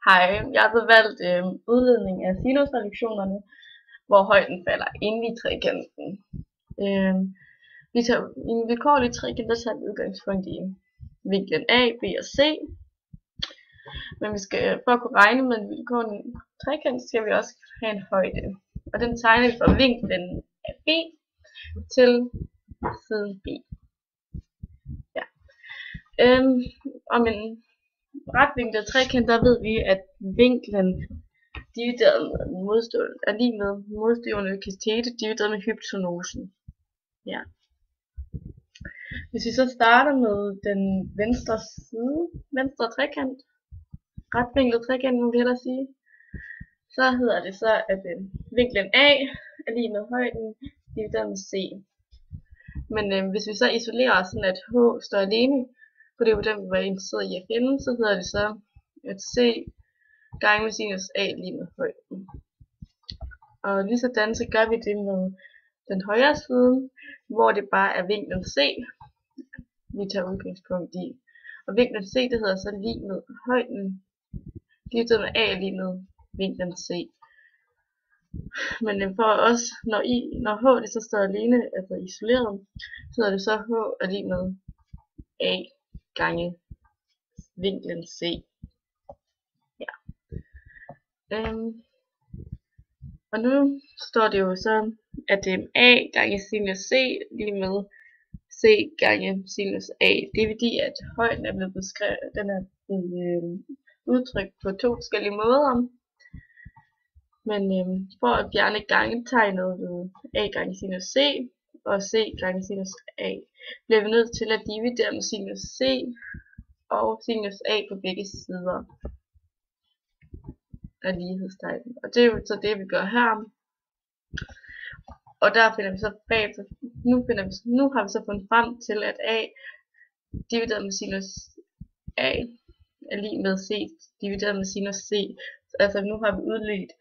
Hej, jeg har så valgt udledning af sinusreduktionerne, hvor højden falder ind i trekanten. Øh, vi tager i en vilkårlig trekant, der tager vi udgangspunkt i vinklen A, B og C. Men for at kunne regne med en vilkårlig trekant, skal vi også have en højde. Og den tegner vi fra vinklen af B til siden B. Ja. Om en retvinklet trekant, der ved vi, at vinklen divideret med modstående er lige med modstående kathete divideret med hypotenusen. Ja. Hvis vi så starter med den venstre side, venstre trekant, retvinklet trekant, må vi hellere sige, så hedder det så, at vinklen A er lige med højden divideret med C. Men hvis vi så isolerer os sådan, at H står alene, for det er jo den, vi var interesseret i at finde, så hedder det så, at C gange med sinus A lige med højden. Og lige sådan så gør vi det med den højre side, hvor det bare er vinklen C, vi tager udgangspunkt i. Og vinklen C, det hedder så lige med højden, divideret med A lige med vinklen C. Men for os, når H det så står alene, altså isoleret, så hedder det så H er lige med A gange vinklen C. Ja. Og nu står det jo så, at det er A gange sinus C lige med C gange sinus A. Det er fordi, at højden er blevet beskrevet, den er blevet udtrykt på to forskellige måder. Men for at fjerne gangetegnet ved A gange sinus C og C gange sinus A, bliver vi nødt til at dividere med sinus C og sinus A på begge sider af lighedstegnet. Og det er jo så det, vi gør her. Og der finder vi så bagefter, nu har vi så fundet frem til, at A divideret med sinus A er lige med C divideret med sinus C. Altså nu har vi udledt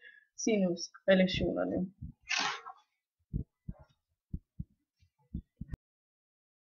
sinusrelationerne.